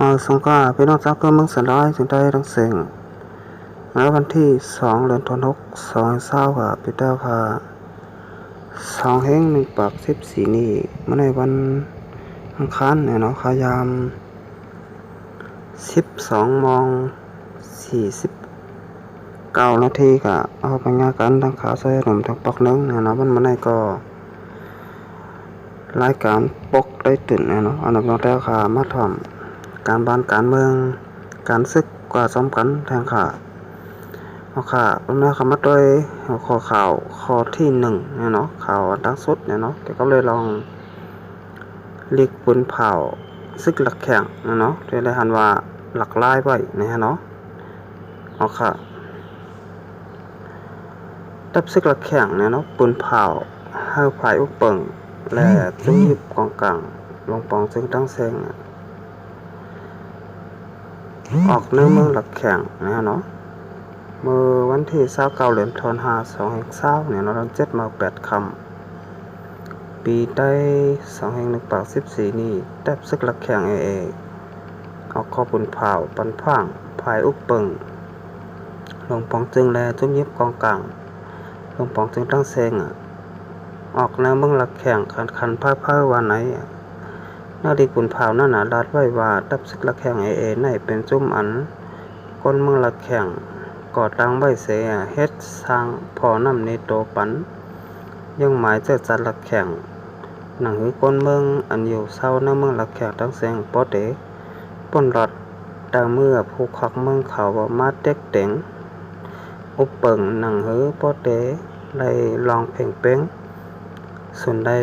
มาสงกรานต์พี่น้องชาวเมืองสะร้อยจึงได้ทั้งเสียงในวันที่2 เดือนธันวาคม2020ค่ะพี่เต้าค่ะ2 แห่ง1 ปาก 14นี้มาในวันอังคารเนี่ยเนาะค่ะยาม 12:49 นาทีค่ะเอาไปงานกันทางขาซอยหนุ่มทางปอกนึงเนี่ยเนาะมันมาในก็รายการปกได้ตื่นเนี่ยเนาะอันนั้นแล้วค่ะมาถ่อมการบ้านการเมืองการศึกกว่าสำคัญแทงค่ะเอาค่ะเป็นแม่คำมาโดยข้อข่าวข้อที่1เนี่ยเนาะข่าวอันดังสุดเนี่ยเนาะก็เลยลองเรียกปืนเผาศึกหลักแข่งเนี่ยเนาะโดยได้หันว่าหลักลายไว้นะฮะเนาะเอาค่ะตับศึกหลักแข่งเนี่ยเนาะปืนเผาให้ภายอุปเปิงและจุ้ยบกองกลางลงปองซึ่งตั้งแซงออกเนื้อเมืองหลักแข่งนะฮะเนาะเมื่อวันที่29 เดือนธันวาคม2020เนี่ยเนาะ7 มา8 ค่ำปีได้2 1 ปาก 14นี้แทบศึกหลักแข่งออกข้อปุนเผาปันพ่างภายอุปเปิงลงปองจึงแลจุ้มยิบกองกลางลงปองจึงตั้งแซงออกแนวเมืองหลักแข่งคันผ้าวันไหนนาดีปุนเผานั่นน่ะรัดไว้ว่าตับศึกหลักแข่งในเป็นจุ้มอันก้นเมืองหลักแข่งก่อตั้งไว้เสียเฮ็ดสร้างพอนำในโตปันยังหมายจะจัดหลักแข่งหนังหือก้นเมืองอันอยู่เศร้าในเมืองหลักแข่งตั้งแซงปอเตป่นรอดดังเมื่อผู้คักเมืองเขามาเต็กเต็งอุปเปิงหนังหือปอเตได้ลองเพ่งเป้งส่วนได้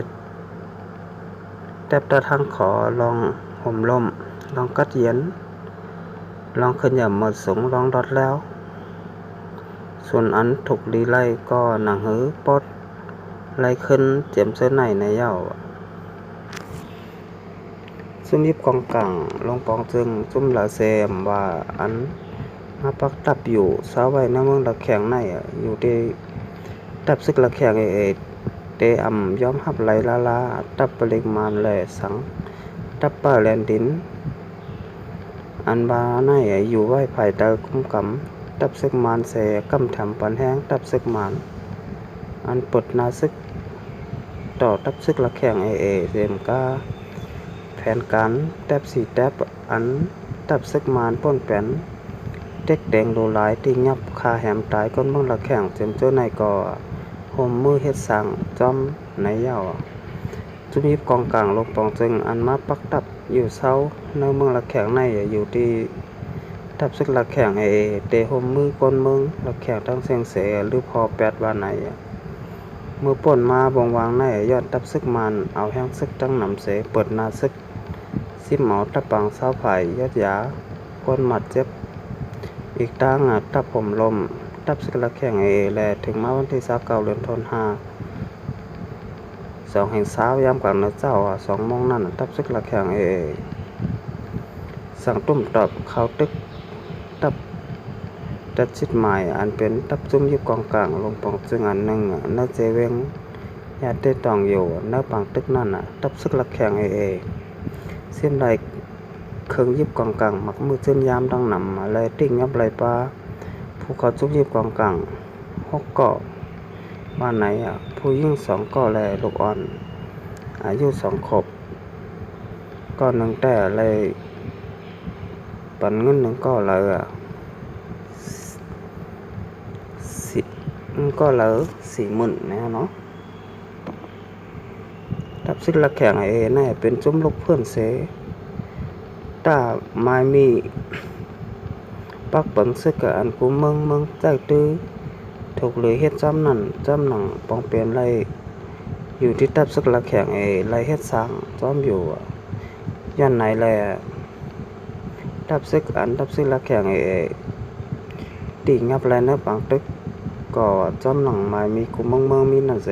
แทบตะทางขอลองห่มลมลองกัดเย็นลองขึ้นอย่าหมดสงลองดอดแล้วส่วนอันถูกลีไล่ก็หนังหือปอดไล่ขึ้นเจียมเสื้อในเย้าซุ่มยิบกองกลางลงปองจึงซุ่มละเซมว่าอันมาปักตับอยู่สาวไว้ในเมืองหลักแข่งในอยู่ที่ตับซึกหลักแข่งเตอำยอมรับไหลลาตับปริมาณแลสังตับป่าแลนดินอันบาในอยู่ไว้ภายใต้คุ้มกำตับซึกมานแสกำแถมปันแห้งตับซึกมานอันปดนาซึกต่อตับซึกหลักแข่งเรียมกาแผนการแทบ4 แทบอันตับซึกมานป้นแป้นเด็กแดงโลหลายที่ยับคาแหมตายก้นเมืองหลักแข่งเต็มเจ้าในก่อห่มมือเฮ็ดสั่งจอมในเย้าจุมีกองกลางลงปองจึงอันมาปักตับอยู่เศร้าในเมืองหลักแข่งในอยู่ที่ตับซึกหลักแข่งเตห่มมือก้นเมืองหลักแข่งทั้งเสียงเสหรือพอ8 วันไหนเมื่อป่นมาบงวางในยอดตับซึกมันเอาแห้งซึกตั้งหนำเสเปิดนาซึกซิมหมอตับปังเศร้าไผ่ยอดยาคนหมัดเจ็บอีกตั้งตับผมลมตับซึกหลักแข่งแลถึงมาวันที่29 เดือนธันวาคม2020ยามกลางเจ้า2 โมงนั้นตับซึกหลักแข่งสั่งตุ้มตอบเขาตึกตับจัดชิดหมายอันเป็นตับจุ่มยิบกองกลางลงปองจึงอันหนึ่งเนื้อเจเวงญาติได้ตองอยู่เนื้อปังตึกนั่นตับซึกหลักแข่งเส้นใดเครื่องยิบกองกลางมักมือเส้นยามดังหนำอะไรติ้งยับไหลปลาผู้เขาจุ่มยิบกองกลาง6 เกาะบ้านไหนผู้ยิ่ง2 เกาะแลลูกอ่อนอายุ2 ขวบก็1 แต่เลยปันเงิน1 เกาะเลยก็เลย40,000นะเนาะตับซึกหลักแข่งน่เป็นจุ่มลูกเพื่อนเสตาไม้มีปักเปิงซึกอันกูเมืองใจตื้อถูกเลยเฮ็ดจำนั่นจำหนังปองเปลี่ยนไรอยู่ที่ตับซึกหลักแข่งไรเฮ็ดสร้างจอมอยู่ย่านไหนแลตับซึกหลักแข่งตีงับไรเนื้อปังตึกก็จอมหนังไม้มีกูเมืองมีนั่นเส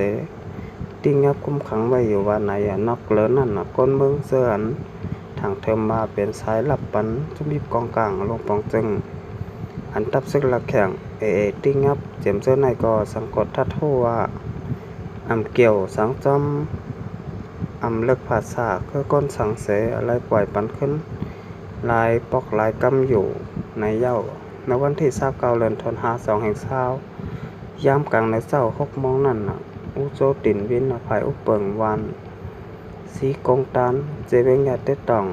ตีงับคุ้มขังไว้อยู่ว่าไหนนอกเลินนั่นก้นเมืองเสื้ออันทางเทอมมาเป็นสายหลับปันจุมีกองกลางลงปองจึงอันตับซึกหลักแข่งติ้งยับเจียมเสื้อในก็สังกดทัดโทว่าอำเกี่ยวสังจอมอำเลิกภาษาก็ก้นสังเสอะไรปล่อยปันขึ้น ลายปอกลายกำอยู่ในเย้าในวันที่29เดือนธันวาคม2020ยามกลางในเช้า6 โมงนั้นอุโจตินวินภายอุเปิงวันสีกงตันเจเวงยาเตตอง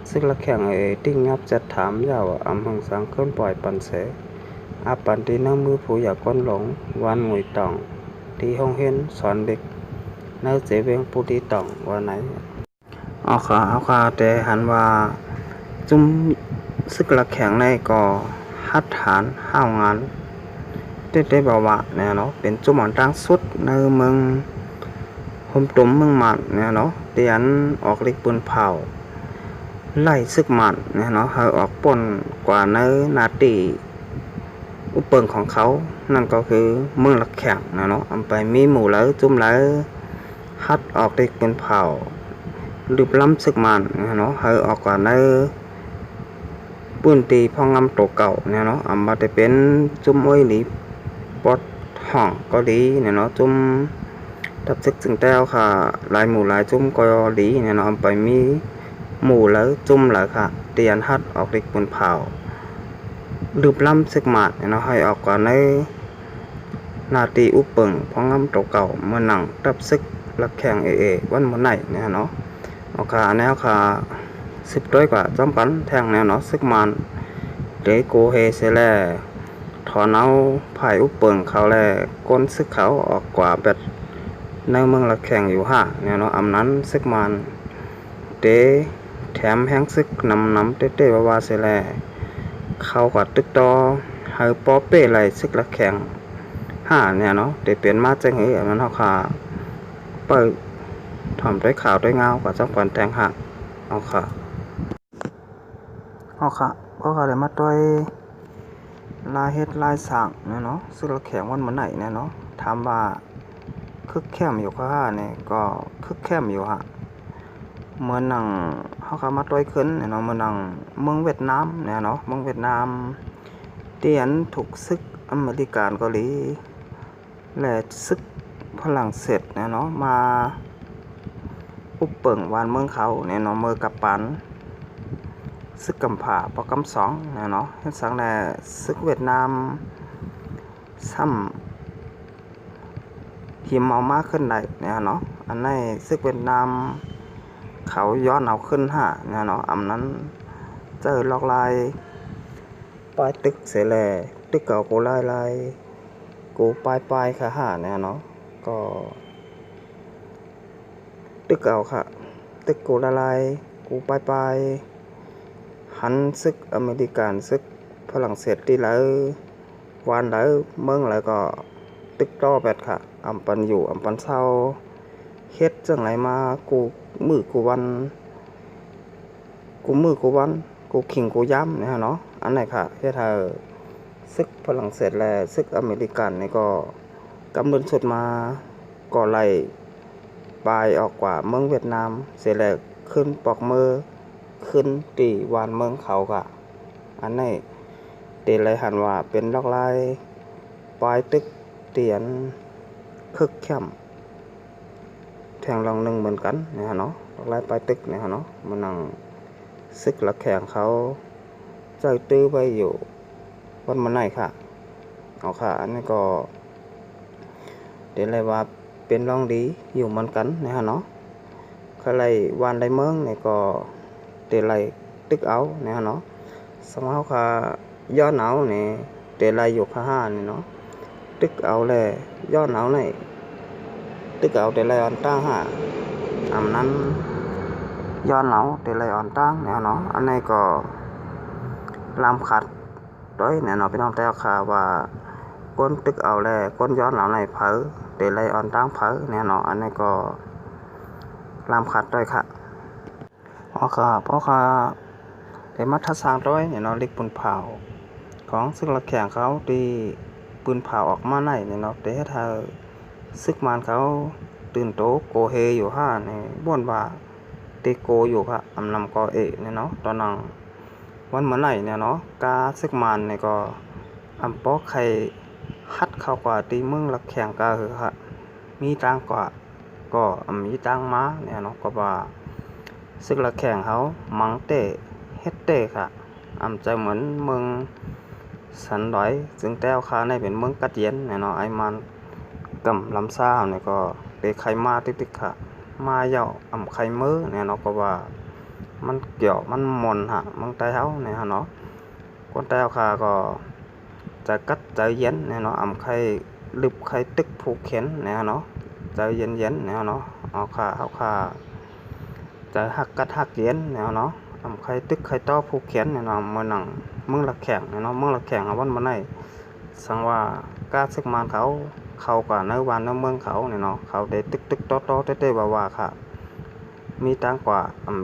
ซึ่งละแข่งติ้งยับจัดถามเย้าอำเภอสังเคลื่อนปล่อยปันเสอาปันที่น้ำมือผู้อยากก้นหลงวันงุยตองที่ห้องเห็นสอนเด็กในเจเวงผู้ที่ตองวันไหนเอาค่ะแต่หันว่าจุ่มซึกละแข่งในก็ฮัดฐานห้าวงานได้บอกว่าเนี่ยเนาะเป็นจุ่มหมอนตั้งสุดในเมืองโฮมตุ่มเมืองมันเนี่ยเนาะเตียนออกเล็กปืนเผาไล่ซึกมันเนี่ยเนาะเฮาออกป่นกว่าในนาตีอุปเปิงของเขานั่นก็คือเมืองละแข่งนะเนาะอำไปมีหมู่แล้วจุ่มแล้วฮัดออกเล็กปืนเผาลืบล้ำซึกมันเนี่ยเนาะเฮาออกกว่าในปืนตีพองงำตัวเก่าเนี่ยเนาะอำมาได้เป็นจุ่มอ้อยหลีปอดห้องก็ดีเนี่ยเนาะจุ่มทับซึกจึงแต้วค่ะหลายหมู่หลายจุ่มก็ดีเนี่ยเนาะอำไปมีหมู่แล้วจุ่มแล้วค่ะเตียนฮัดออกเล็กปืนเผาลืบล้ำซึกมันเนี่ยเนาะให้ออกกว่าในนาตีอุปเปิงพองงำตัวเก่าเมื่อหนังทับซึกละแข่งวันมื้อไหนเนี่ยเนาะเอาค่ะแนวค่ะ10ด้วยกว่าจอมปันแทงแนวเนาะซึกมันเดโกเฮเซแลถอนเอาภายอุปเปิงเขาแลก้นซึกเขาออกกว่าแบบในเมืองละแข่งอยู่เนี่ยเนาะอำนั้นซึกมันเดแถมแห้งซึกนำเต้ว่าเซแลเขาก็ตึกต่อเฮาปอเป้ไหลซึกละแข่งเนี่ยเนาะเดเปลี่ยนมาจังมันเฮาค่ะเปิดถ่อมด้วยข่าวด้วยเงากับจอมปันแทงเอาค่ะเพราะเขาได้มาด้วยลายเฮ็ดลายสั่งเนี่ยเนาะซึ่งเราแข่งวันมื้อไหนเนี่ยเนาะถามว่าคึกแคมอยู่เนี่ยก็คึกแคมอยู่เมื่อนังเขาก็มาด้วยขึ้นเนี่ยเนาะเมื่อนังเมืองเวียดนามเนี่ยเนาะเมืองเวียดนามเตียนถูกซึกอเมริกันเกาหลีและซึกฝรั่งเศสเนี่ยเนาะมาอุปเปิงวานเมืองเขาเนี่ยเนาะเมืองกับปันซึกกำผาปอกำสองเนี่ยเนาะเฮ็ดสังแลซึกเวียดนามซ้ำหิมเอามาขึ้นได้เนี่ยเนาะอันในซึกเวียดนามเขาย้อนเอาขึ้นเนี่ยเนาะอำนั้นเจอลอกลายปลายตึกเสแลตึกเก่ากูลายกูปลายค่ะเนี่ยเนาะก็ตึกเก่าค่ะตึกกูลายกูปลายหันซึกอเมริกันซึกฝรั่งเศสที่แล้ววันแล้วเมืองแล้วก็ตึกต่อแบบค่ะอำปันอยู่อำปันเศร้าเฮ็ดจังไหนมากูมือกูวันกูขิงกูย้ำเนี่ยเนาะอันไหนค่ะเฮ็ดให้ซึกฝรั่งเศสและซึกอเมริกันนี่ก็กำเนิดสุดมาก็ไล่ปลายออกกว่าเมืองเวียดนามเสร็จแล้วขึ้นปอกมือขึ้นตีวานเมืองเขาค่ะอันนี้เตไรหันว่าเป็นลอกลายปลายตึกเตียนคึกเข้มแทงลองหนึ่งเหมือนกันเนี่ยเนาะลอกลายปลายตึกเนี่ยเนาะมันนั่งซึกละแข่งเขาใจตื้อไว้อยู่วันมันไหนค่ะเอาค่ะอันนี้ก็เดี๋ยวอะไรว่าเป็นรองดีอยู่เหมือนกันเนี่ยเนาะใครไล่วานไล่เมืองเนี่ยก็เดี๋ยวไรตึกเอาเนี่ยเนาะสมัยเขาค่ะย้อนเอาเนี่ยเดี๋ยวไรอยู่เนี่ยเนาะตึกเอาเลยย้อนเอาเนี่ยตึกเอาเดี๋ยวไรอ่อนตั้งอำนั้นย้อนเอาเดี๋ยวไรอ่อนตั้งเนี่ยเนาะอันนี้ก็ลำขัดด้วยเนี่ยเนาะพี่น้องแต่ค่ะว่าก้นตึกเอาเลยก้นย้อนเอาในเผอเดี๋ยวไรอ่อนตั้งเผอเนี่ยเนาะอันนี้ก็ลำขัดด้วยค่ะเพราะค่ะเดี๋ยวมาทัศสร้างด้วยเนี่ยเนาะเล็กปืนเผาของซึกละแข่งเขาตีปืนเผาออกมาไหนเนี่ยเนาะเดี๋ยวถ้าซึกมันเขาตื่นโตโกเฮอยู่เนี่ยบ่นว่าเตโกอยู่ค่ะอำนำกอเนี่ยเนาะตอนนั้นวันเมื่อไหร่เนี่ยเนาะกาซึกมันเนี่ยก็อำปอไข่ฮัดเข้ากว่าตีเมืองละแข่งกาเหอะค่ะมีตังกว่าก็มีตังมาเนี่ยเนาะก็ว่าซึกละแข่งเขามังเต เฮ็ดเต้ค่ะจะเหมือนเมืองสันดอยซึ่งแต้วค่ะในเป็นเมืองกัดเย็นเนี่ยเนาะไอ้มันกำลำซ่าเนี่ยก็เปใครมาติ๊กๆค่ะมาเย่าใครมือเนี่ยเนาะก็ว่ามันเกี่ยวมันมนฮะเมืองใต้เฮาเนี่ยฮะเนาะคนแต้วค่ะก็จะกัดใจเย็นเนี่ยเนาะใครลึบใครตึกผูกเข็นเนี่ยเนาะใจเย็นๆเนี่ยเนาะเอาค่ะเฮาค่ะใจหักกัดหักเย็นเนี่ยเนาะใครตึกใครต้อผูกเข็นเนี่ยเนาะมื้อหนังเมืองหลักแข่งเนี่ยเนาะเมืองหลักแข่งวันมาได้สังว่ากาซึกมานเขากว่าในวันในเมืองเขาเนี่ยเนาะเขาได้ตึกๆต้อๆเต้ๆว่าค่ะมีตังกว่า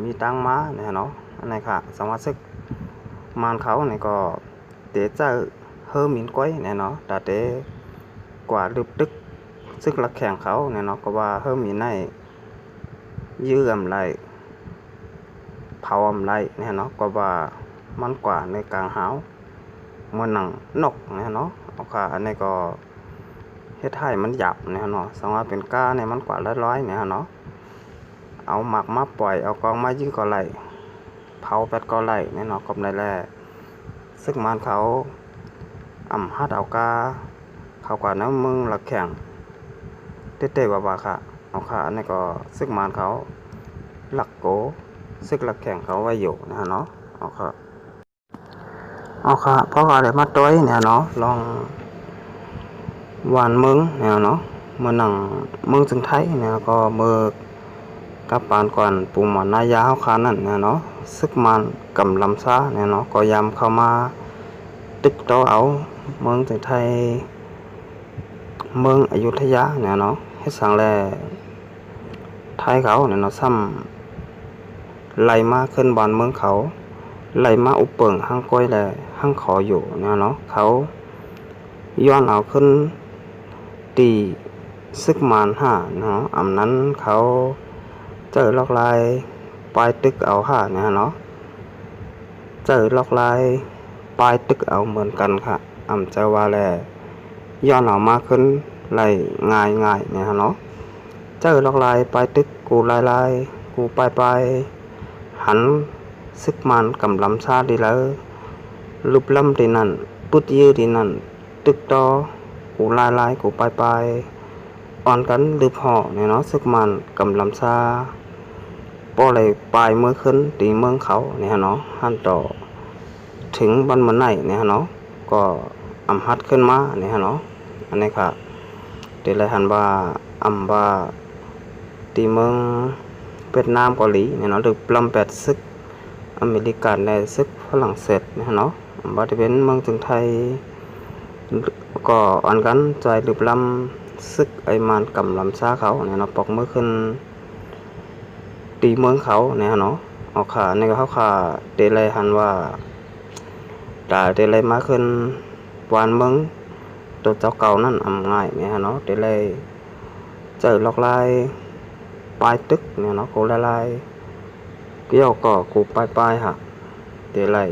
มีตังม้าเนี่ยเนาะอันนี้ค่ะสังว่าซึกมานเขาเนี่ยก็เตจะเฮอมินก้อยเนี่ยเนาะแต่เตกว่าลึบตึกซึกหลักแข่งเขาเนี่ยเนาะก็ว่าเฮอมินในยื้อไรเผาไรเนี่ยเนาะก็ว่ามันกว่าในกลางหาวเมื่อหนังนกเนี่ยเนาะเอาค่ะอันนี้ก็เฮ็ดให้มันหยับเนี่ยเนาะสังว่าเป็นก้าเนี่ยมันกว่าร้อยเนี่ยเนาะเอาหมักมาปล่อยเอากองมายื้อก็ไหลเผาแปดก็ไหลเนี่ยเนาะก็ได้แลซึ่งมันเขาฮัดเอากาเขากว่าน้ำมึงหลักแข่งเต้ๆว่าค่ะเอาค่ะอันนี้ก็ซึ่งมันเขาหลักโกซึกหลักแข่งเขาไว้อยู่นะเนาะเอาค่ะเพราะว่าอะไรมาต้อยเนี่ยเนาะลองหวานมึงเนี่ยเนาะเมื่อหนังมึงจึงไทยเนี่ยก็เมื่อกับปานก่อนปูหมอนนายาเฮาคานั่นเนี่ยเนาะซึกมันกำลำซ่าเนี่ยเนาะก็ยำเข้ามาตึกโตเอาเมืองจึงไทยเมืองอยุธยาเนี่ยเนาะเฮ็ดสังแลไทยเขาเนี่ยเนาะซ้ำไหลมาขึ้นบอนเมืองเขาไหลมาอุปเปิงห้างก้อยแลห้างขออยู่เนี่ยเนาะเขาย้อนเอาขึ้นตีซึกมานห้าเนาะนั้นเขาเจอลอกลายปลายตึกเอาห้าเนี่ยเนาะเจอลอกลายปลายตึกเอาเหมือนกันค่ะจะว่าแลย้อนเอามาขึ้นไหลง่ายเนี่ยเนาะเจอลอกลายปลายตึกกูลายกูปลายหันซึกมันกำลำซาดีแล้วลุบลำดีนั่นปุดยืดดีนั่นตึกต่อกูลายกูปลายอ่อนกันลืบห่อเนี่ยเนาะซึกมันกำลำซาปอเลยปลายเมื่อขึ้นตีเมืองเขาเนี่ยเนาะหันต่อถึงบันมันไหนเนี่ยเนาะก็ฮัดขึ้นมาเนี่ยเนาะอันนี้ค่ะเดี๋ยวเลยหันว่าว่าตีเมืองเวียดนามเกาหลีเนี่ยเนาะหรือปลำแปดซึกอเมริกันและซึกฝรั่งเศสเนี่ยเนาะบริเวณเมืองจึงไทยก็อ่อนกันใจหรือลำซึกไอมันกำลำซาเขาเนี่ยเนาะปอกมือขึ้นตีเมืองเขาเนี่ยเนาะเอาขาในก็เขาขาเดลัยหันว่าเดลัยมาขึ้นวันเมืองตัวเจ้าเก่านั่นง่ายเนี่ยเนาะเดลัยเจอลอกลายปลายตึกเนี่ยเนาะกูลายเกี่ยวก็กูปลายฮะเดลัย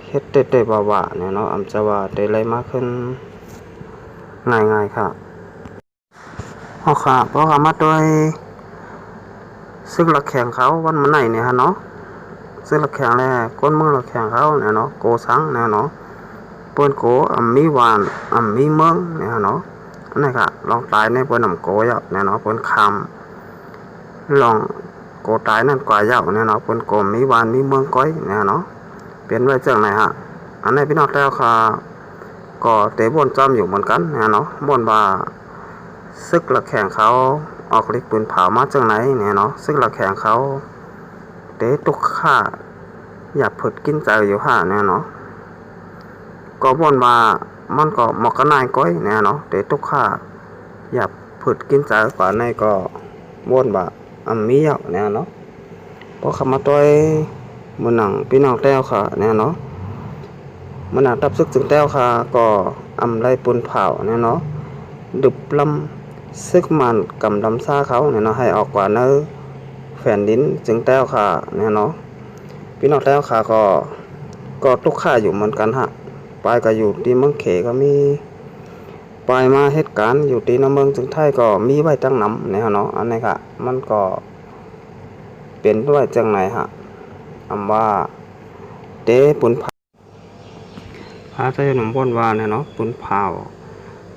เฮ็ดเตะว่าเนี่ยเนาะจะว่าเดลัยมาขึ้นง่ายค่ะเอาค่ะเพราะว่ามาโดยซึ่งหลักแข่งเขาวันมันไหนเนี่ยฮะเนาะซึ่งหลักแข่งแรกก้นเมืองหลักแข่งเขาเนี่ยเนาะโกสังเนี่ยเนาะเปิ้นโกมีหวานมีเมืองเนี่ยฮะเนาะนี่ค่ะลองตายในเปิ้นโกยะเนี่ยเนาะเปิ้นคำลองโกตายนั่นกว่ายะเนี่ยเนาะเปิ้นโกมีหวานมีเมืองก้อยเนี่ยเนาะเปลี่ยนไว้จังไหนฮะอันนี้พี่น้องแล้วค่ะก็เตะบนจอมอยู่เหมือนกันเนี่ยเนาะบนว่าซึกหลักแข่งเขาออกฤทธิ์ปืนเผามาจังไหนเนี่ยเนาะซึกหลักแข่งเขาเตะตุกข่าอย่าผึดกินใจอยู่ห่าเนี่ยเนาะก็บนว่ามันก็หมอกกระนายก้อยเนี่ยเนาะเตะตุกข่าอย่าผึดกินใจกว่าในก็บนว่ามีเยอะเนี่ยเนาะพอคำมาตัวมือหนังพี่น้องแต้วค่ะเนี่ยเนาะมันหนักตับซึกจึงแต้วค่ะก็ไรปูนเผาเนี่ยเนาะดึบลำซึกมันกำลำซาเขาเนี่ยเนาะให้ออกกว่าเนื้อแผ่นดินจึงแต้วค่ะเนี่ยเนาะพี่น้องแต้วค่ะก็ทุกข่าอยู่เหมือนกันฮะปลายก็อยู่ที่เมืองเขก็มีปลายมาเหตุการณ์อยู่ที่น้ำเมืองจึงไทยก็มีไว้ตั้งน้ำเนี่ยเนาะอันนี้ค่ะมันก็เป็นด้วยจังไหนฮะ ว่าเตปุนพาใจหนุ่มบนว่าเนี่ยเนาะปุนเผา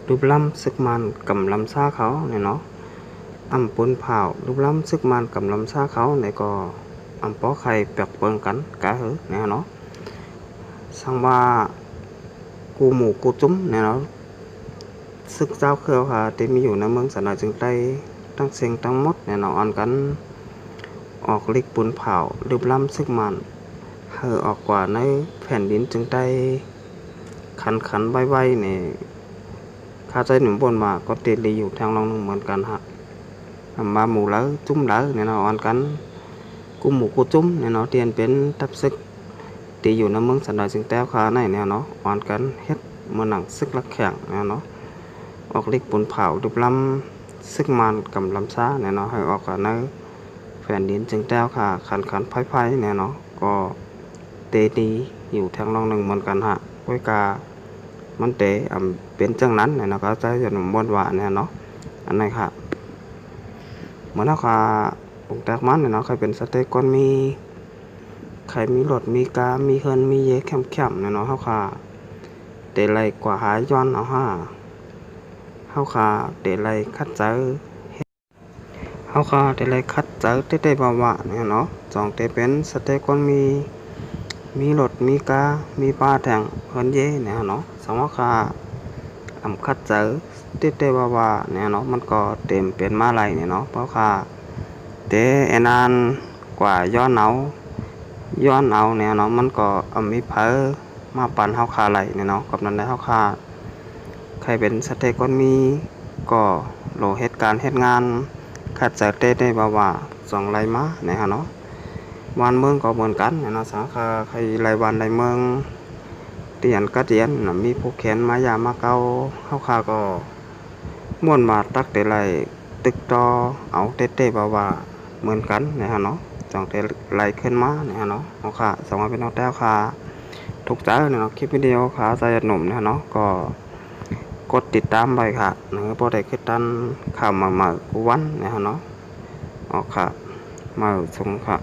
รูปล้ำซึกมันกำลำซาเขาเนี่ยเนาะปุนเผารูปล้ำซึกมันกำลำซาเขาเนี่ยก็ป้อไข่เปียกเปิงกันกะเหอเนี่ยเนาะสังว่ากูหมูกูจุ้มเนี่ยเนาะซึกเจ้าเครือค่ะที่มีอยู่ในเมืองสนอยจึงได้ตั้งเสียงตั้งหมดเนี่ยเนาะกันออกลิกปุนเผารูปล้ำซึกมันเห่อออกกว่าในแผ่นดินจึงได้ขันใบเนี่ยข้าใจหนุ่มบนมาก็เตลีอยู่ทางลองเหมือนกันฮะมาหมูแล้วจุ้มแล้วเนี่ยเนาะกันกูหมูกูจุ้มเนี่ยเนาะเตียนเป็นทับซึกตีอยู่ในเมืองสันดอยจึงแต้วขาในเนี่ยเนาะกันเฮ็ดเมื่อหนังซึกลักแข่งเนี่ยเนาะออกเล็กปุนเผาดุบลำซึกมันกำลำซ่าเนี่ยเนาะให้ออกกันในแผ่นดินจึงแต้วขาขันไพ่เนี่ยเนาะก็เตดีอยู่ทางลองหนึ่งเหมือนกันฮะก้อยกามันเตเป็นจังนั้นเนี่ยเนาะก็ใจจะหนุ่มบนว่าเนี่ยเนาะอันนี้ค่ะเหมือนเขาองแตกมันเนี่ยเนาะใครเป็นสเต็กก้อนมีใครมีรถมีกามีเฮินมีเยแคมเนี่ยเนาะเขาค่ะเตะไรกว่าหายย้อนเอาห้าเขาค่ะเตะไรคัดเจอเขาค่ะเตะไรคัดเจอเตะบ่าวะเนี่ยเนาะจองเตะเป็นสเต็กก้อนมีรถมีกามีปลาแทงเฮินเยเนี่ยเนาะสมมติค่ะคัดเจอเตะบ่าวะเนี่ยเนาะมันก็เต็มเป็นมาไรเนี่ยเนาะเพราะค่ะเตะแอนานกว่าย้อนเอาเนี่ยเนาะมันก็มีเพอมาปั่นเฮาคาไหลเนี่ยเนาะกับนั้นได้เฮาคาใครเป็นสเต็กก้อนมีก็โหลเหตุการณ์เหตุงานขัดเจอเตะได้บ่าวะสองไรมาเนี่ยเนาะวันเมืองก็เหมือนกันเนี่ยเนาะสาขาใครไรวันไรเมืองเตียนก็เตียนมีผู้แขนมายามาเกาเฮาคาก็ม่วนมาตักเตะไรตึกต่อเอาเตะบ่าวะเหมือนกันเนี่ยเนาะจองเตะไหลขึ้นมาเนี่ยเนาะเอาค่ะสองมาเป็นน้องแต้วค่ะทุกใจเนี่ยเนาะคลิปวิดีโอค่ะใจหนุ่มเนี่ยเนาะก็กดติดตามไปค่ะเนื้อโปรได้ขึ้นตันข่าวมากูวันเนี่ยเนาะเอาค่ะมาส่งค่ะ